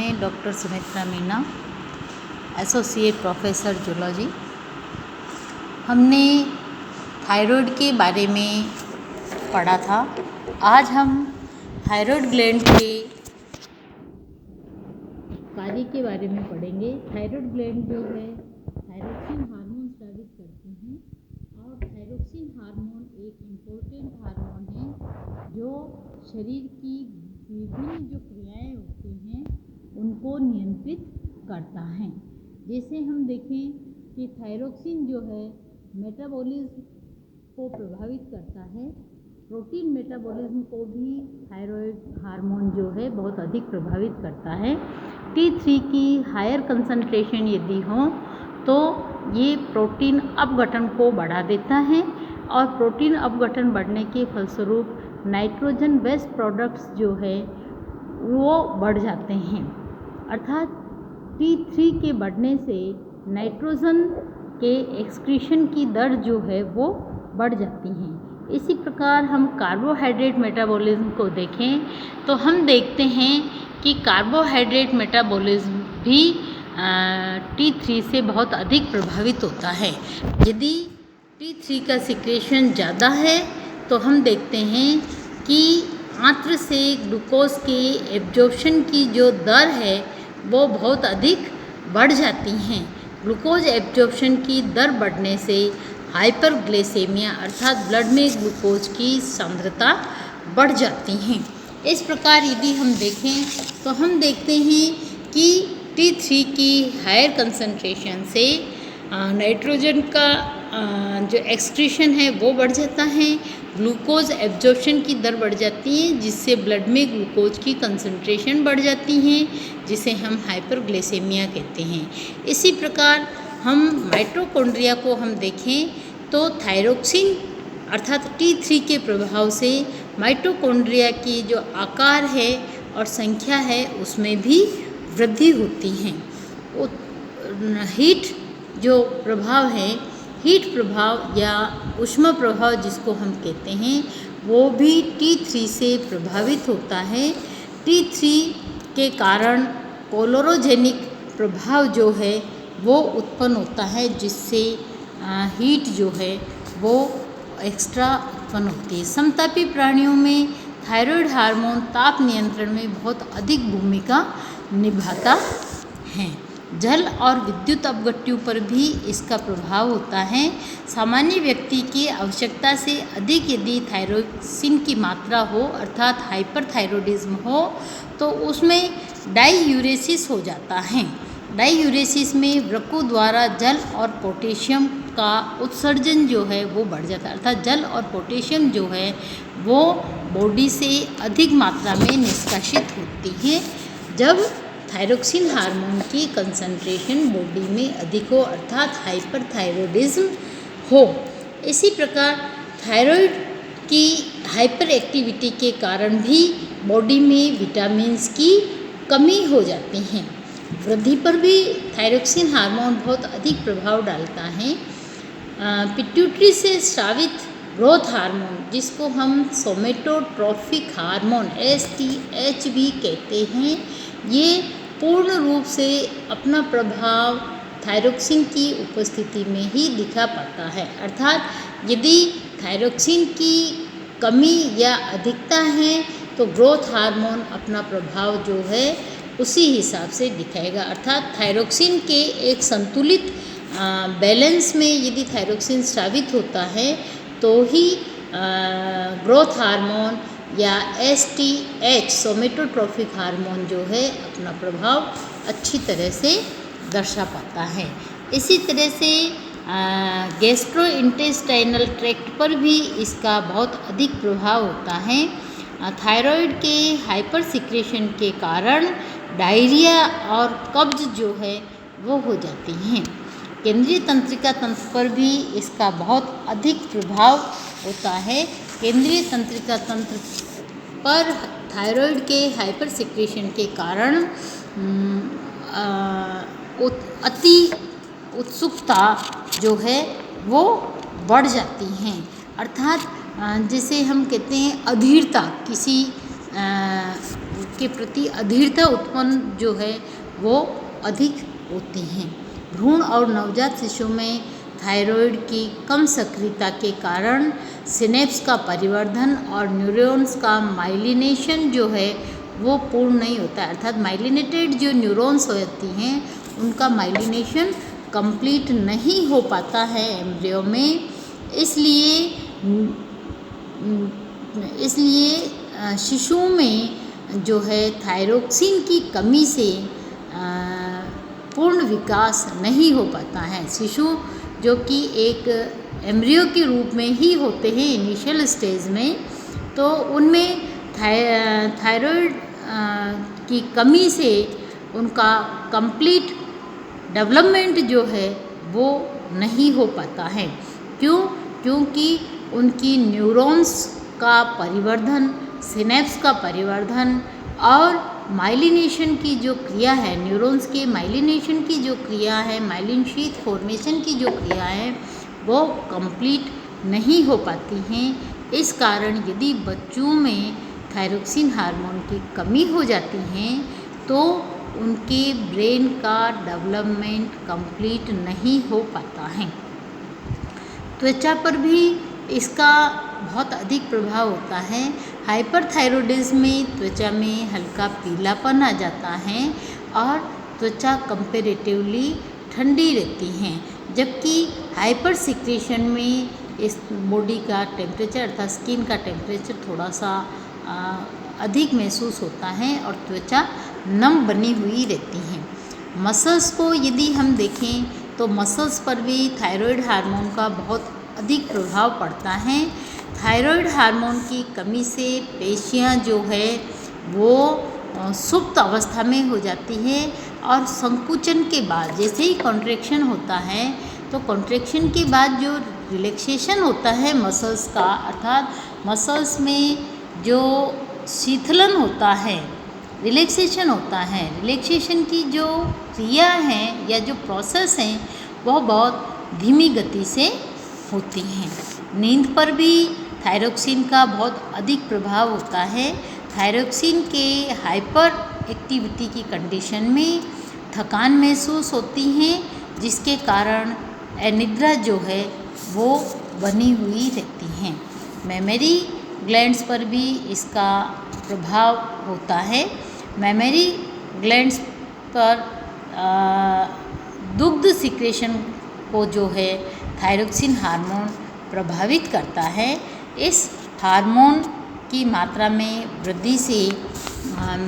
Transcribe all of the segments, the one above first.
मैं doctor Sumitra Meena, associate professor zoology. हमने thyroid के बारे में पढ़ा था। आज हम थायराइड ग्लैंड के कार्य के बारे में पढ़ेंगे। थायराइड ग्लैंड जो है थायरोक्सिन हार्मोन स्रावित करते हैं और थायरोक्सिन हार्मोन एक इम्पोर्टेंट हार्मोन है जो शरीर की विभिन्न जो क्रियाएं होती हैं उनको नियंत्रित करता है। जैसे हम देखें कि थायरोक्सिन जो है मेटाबॉलिज्म को प्रभावित करता है। प्रोटीन मेटाबॉलिज्म को भी थायराइड हार्मोन जो है बहुत अधिक प्रभावित करता है। T3 की हायर कंसंट्रेशन यदि हो तो ये प्रोटीन अपघटन को बढ़ा देता है और प्रोटीन अपघटन बढ़ने के फलस्वरूप नाइट्रोजन बेस्ड प्रोडक्ट्स जो है वो बढ़ जाते हैं। अर्थात T3 के बढ़ने से नाइट्रोजन के एक्सक्रीशन की दर जो है वो बढ़ जाती हैं। इसी प्रकार हम कार्बोहाइड्रेट मेटाबॉलिज्म को देखें तो हम देखते हैं कि कार्बोहाइड्रेट मेटाबॉलिज्म भी T3 से बहुत अधिक प्रभावित होता है। यदि T3 का सिक्रेशन ज़्यादा है तो हम देखते हैं कि आंत्र से ग्लूकोज के एब्जॉर्प्शन की जो दर है वो बहुत अधिक बढ़ जाती हैं। ग्लूकोज एब्जॉर्प्शन की दर बढ़ने से हाइपरग्लाइसेमिया अर्थात ब्लड में ग्लूकोज की सांद्रता बढ़ जाती हैं। इस प्रकार यदि हम देखें तो हम देखते हैं कि T3 की हायर कंसंट्रेशन से नाइट्रोजन का जो एक्सक्रीशन है वो बढ़ जाता है। ग्लूकोज एब्जॉर्प्शन की दर बढ़ जाती है जिससे ब्लड में ग्लूकोज की कंसंट्रेशन बढ़ जाती है जिसे हम हाइपरग्लाइसेमिया कहते हैं। इसी प्रकार हम माइटोकॉन्ड्रिया को हम देखें तो थायरोक्सिन अर्थात T3 के प्रभाव से माइटोकॉन्ड्रिया की जो आकार है और संख्या है उसमें भी वृद्धि होती है। हीट जो प्रभाव है, हीट प्रभाव या ऊष्मा प्रभाव जिसको हम कहते हैं वो भी T3 से प्रभावित होता है। T3 के कारण कोलोरोजेनिक प्रभाव जो है वो उत्पन्न होता है जिससे हीट जो है वो एक्स्ट्रा उत्पन्न होती है। समतापी प्राणियों में थायराइड हार्मोन ताप नियंत्रण में बहुत अधिक भूमिका निभाता है। जल और विद्युत अपघट्यों पर भी इसका प्रभाव होता है। सामान्य व्यक्ति की आवश्यकता से अधिक यदि थायरोक्सिन की मात्रा हो अर्थात हाइपरथायरॉयडिज्म हो तो उसमें डाईयूरेसिस हो जाता है। डाईयूरेसिस में वृक्कों द्वारा जल और पोटेशियम का उत्सर्जन जो है वो बढ़ जाता है अर्थात जल और पोटेशियम जो है वो बॉडी से अधिक मात्रा में निष्कासित होती है जब थायरोक्सिन हार्मोन की कंसंट्रेशन बॉडी में अधिक हो अर्थात हाइपरथायरॉयडिज्म हो। इसी प्रकार थायराइड की हाइपर एक्टिविटी के कारण भी बॉडी में विटामिन्स की कमी हो जाती है। वृद्धि पर भी थायरोक्सिन हार्मोन बहुत अधिक प्रभाव डालता है। पिट्यूटरी से स्रावित ग्रोथ हार्मोन जिसको हम सोमेटोट्रोफिक हार्मोन STH भी कहते हैं, ये पूर्ण रूप से अपना प्रभाव थायरोक्सिन की उपस्थिति में ही दिखा पाता है। अर्थात यदि थायरोक्सिन की कमी या अधिकता है तो ग्रोथ हार्मोन अपना प्रभाव जो है उसी हिसाब से दिखाएगा। अर्थात थायरोक्सिन के एक संतुलित बैलेंस में यदि थायरोक्सिन स्रावित होता है तो ही ग्रोथ हार्मोन या STH सोमेटोट्रोफिक हार्मोन जो है अपना प्रभाव अच्छी तरह से दर्शा पाता है। इसी तरह से गैस्ट्रोइंटेस्टाइनल ट्रैक्ट पर भी इसका बहुत अधिक प्रभाव होता है। थायराइड के हाइपर सिक्रेशन के कारण डायरिया और कब्ज जो है वो हो जाती हैं। केंद्रीय तंत्रिका तंत्र पर भी इसका बहुत अधिक प्रभाव होता है। केंद्रीय तंत्रिका तंत्र पर थायराइड के हाइपर सिक्रेशन के कारण अति उत्सुकता जो है वो बढ़ जाती हैं। अर्थात जिसे हम कहते हैं अधीरता, किसी के प्रति अधीरता उत्पन्न जो है वो अधिक होती हैं। भ्रूण और नवजात शिशु में थायराइड की कम सक्रियता के कारण सिनेप्स का परिवर्धन और न्यूरॉन्स का माइलिनेशन जो है वो पूर्ण नहीं होता है, अर्थात माइलिनेटेड जो न्यूरॉन्स होती हैं उनका माइलिनेशन कंप्लीट नहीं हो पाता है एम्ब्रियो में। इसलिए शिशुओं में जो है थायरोक्सिन की कमी से पूर्ण विकास नहीं हो पाता है। शिशु जो कि एक एम्ब्रियो के रूप में ही होते हैं इनिशियल स्टेज में, तो उनमें थायराइड की कमी से उनका कंप्लीट डेवलपमेंट जो है वो नहीं हो पाता है। क्योंकि उनकी न्यूरॉन्स का परिवर्धन, सिनेप्स का परिवर्धन और माइलिनेशन की जो क्रिया है, न्यूरॉन्स के माइलिनेशन की जो क्रिया है, माइलिन शीथ फॉर्मेशन की जो क्रिया है वो कंप्लीट नहीं हो पाती हैं। इस कारण यदि बच्चों में थायरोक्सिन हार्मोन की कमी हो जाती है तो उनके ब्रेन का डेवलपमेंट कंप्लीट नहीं हो पाता है। त्वचा पर भी इसका बहुत अधिक प्रभाव होता है। हाइपरथायरॉयडिज्म में त्वचा में हल्का पीलापन आ जाता है और त्वचा कंपैरेटिवली ठंडी रहती हैं, जबकि हाइपर सिक्रेशन में इस बॉडी का टेम्परेचर अर्थात स्किन का टेम्परेचर थोड़ा सा अधिक महसूस होता है और त्वचा नम बनी हुई रहती हैं। मसल्स को यदि हम देखें तो मसल्स पर भी थायराइड हार्मोन का बहुत अधिक प्रभाव पड़ता है। थायराइड हार्मोन की कमी से पेशियां जो है वो सुप्त अवस्था में हो जाती है और संकुचन के बाद जैसे ही कॉन्ट्रैक्शन होता है तो कॉन्ट्रैक्शन के बाद जो रिलैक्सेशन होता है मसल्स का, अर्थात मसल्स में जो शीतलन होता है, रिलैक्सेशन होता है, रिलैक्सेशन की जो क्रिया है या जो प्रोसेस है वह बहुत धीमी गति से होती हैं। नींद पर भी थायरोक्सिन का बहुत अधिक प्रभाव होता है। थायरोक्सिन के हाइपर एक्टिविटी की कंडीशन में थकान महसूस होती है, जिसके कारण अनिद्रा जो है वो बनी हुई रहती हैं। मेमोरी ग्लैंड्स पर भी इसका प्रभाव होता है। मेमोरी ग्लैंड्स पर दुग्ध सिक्रेशन को जो है थायरोक्सिन हार्मोन प्रभावित करता है। इस हार्मोन की मात्रा में वृद्धि से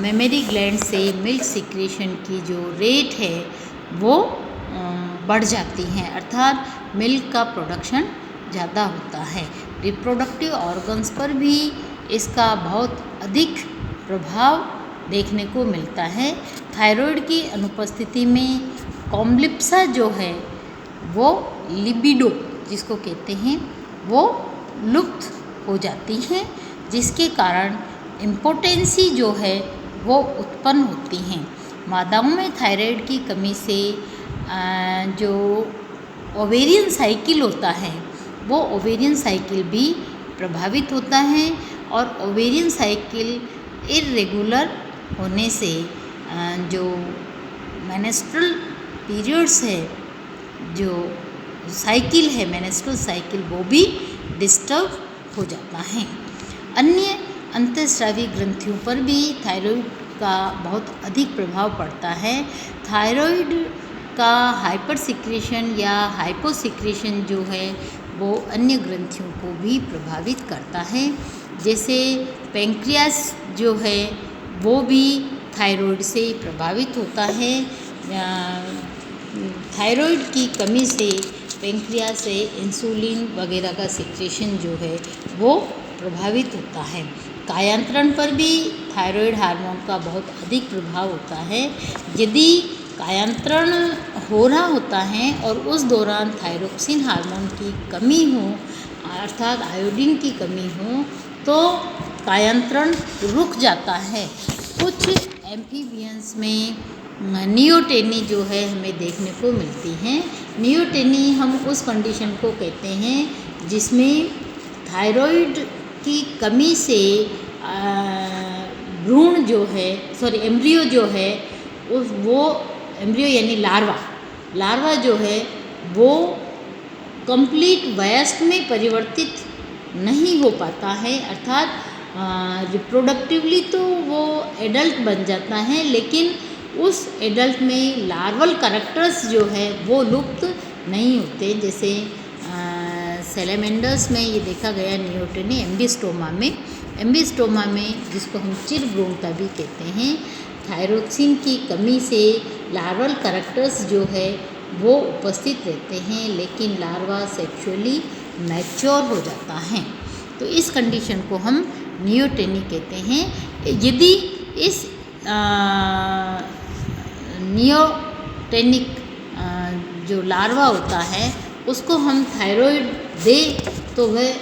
मेमोरी ग्लैंड से मिल्क सिक्रेशन की जो रेट है वो बढ़ जाती हैं, अर्थात मिल्क का प्रोडक्शन ज़्यादा होता है। रिप्रोडक्टिव ऑर्गन्स पर भी इसका बहुत अधिक प्रभाव देखने को मिलता है। थायराइड की अनुपस्थिति में कॉम्लिप्सा जो है वो लिबिडो जिसको कहते हैं वो लुप्त हो जाती हैं, जिसके कारण इम्पोटेंसी जो है वो उत्पन्न होती हैं। मादाओं में थायराइड की कमी से जो ओवेरियन साइकिल होता है वो ओवेरियन साइकिल भी प्रभावित होता है और ओवेरियन साइकिल इर्रेगुलर होने से जो मेंस्ट्रुअल पीरियड्स है, जो साइकिल है मेंस्ट्रुअल साइकिल, वो भी डिस्टर्ब हो जाता है। अन्य अंतःस्रावी ग्रंथियों पर भी थायराइड का बहुत अधिक प्रभाव पड़ता है। थायराइड का हाइपर सिक्रेशन या हाइपो सिक्रेशन जो है वो अन्य ग्रंथियों को भी प्रभावित करता है। जैसे पैंक्रियास जो है वो भी थायराइड से प्रभावित होता है। थायराइड की कमी से पैंक्रियास से इंसुलिन वगैरह का सिक्रेशन जो है वो प्रभावित होता है। कायांतरण पर भी थायराइड हार्मोन का बहुत अधिक प्रभाव होता है। यदि कायांतरण हो रहा होता है और उस दौरान थायरोक्सिन हार्मोन की कमी हो, अर्थात आयोडीन की कमी हो, तो कायांतरण रुक जाता है। कुछ एम्फीबियंस में नियोटेनी जो है हमें देखने को मिलती हैं। नियोटेनी हम उस कंडीशन को कहते हैं जिसमें थायराइड की कमी से भ्रूण जो है एम्ब्रियो जो है वो एम्ब्रियो यानी लार्वा जो है वो कंप्लीट वयस्क में परिवर्तित नहीं हो पाता है, अर्थात रिप्रोडक्टिवली तो वो एडल्ट बन जाता है, लेकिन उस एडल्ट में लार्वल कैरेक्टर्स जो है वो लुप्त नहीं होते। जैसे सैलेमेंडर्स में ये देखा गया नियोटेनी एम्बिस्टोमा में जिसको हम चिरभ्रूणता भी कहते हैं, थायरोक्सिन की कमी से लार्वल कैरेक्टर्स जो है वो उपस्थित रहते हैं, लेकिन लार्वा सेक्सुअली मैच्योर हो जाता है। तो इस कंडीशन को हम नियोटेनी कहते हैं। यदि इस नियोटेनिक जो लार्वा होता है उसको हम थायराइड दे तो वह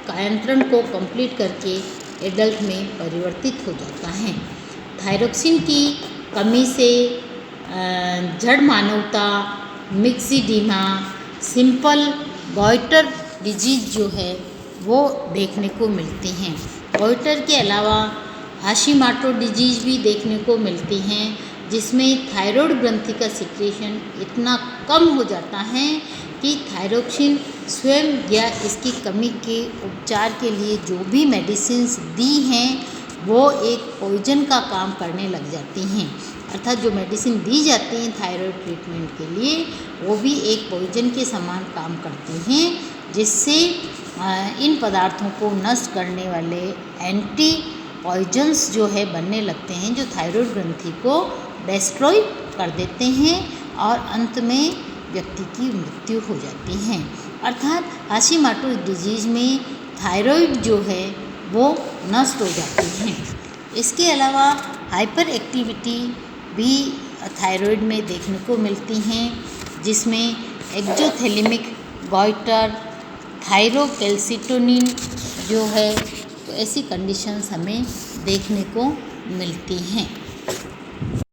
कायांतरण को कंप्लीट करके एडल्ट में परिवर्तित हो जाता है। थायरोक्सिन की कमी से जड़ मानवता, मिक्सिडीमा, सिंपल गॉइटर डिजीज जो है वो देखने को मिलती हैं। गॉइटर के अलावा हाशिमोटो डिजीज भी देखने को मिलती हैं, जिसमें थायराइड ग्रंथि का सिक्रेशन इतना कम हो जाता है कि थायरोक्सिन स्वयं या इसकी कमी के उपचार के लिए जो भी मेडिसिन्स दी हैं वो एक पॉइजन का काम करने लग जाती हैं। अर्थात जो मेडिसिन दी जाती हैं थायराइड ट्रीटमेंट के लिए वो भी एक पॉइजन के समान काम करती हैं, जिससे इन पदार्थों को नष्ट करने वाले एंटी पॉइजन्स जो है बनने लगते हैं, जो थायराइड ग्रंथि को डिस्ट्रॉय कर देते हैं और अंत में व्यक्ति की मृत्यु हो जाती है। अर्थात हाशिमोटो डिजीज में थायराइड जो है वो नष्ट हो जाती है। इसके अलावा हाइपर एक्टिविटी भी थायराइड में देखने को मिलती हैं, जिसमें एक्सोथैलेमिक गॉइटर, थायरोकैल्सिटोनिन जो है, तो ऐसी कंडीशंस हमें देखने को मिलती हैं।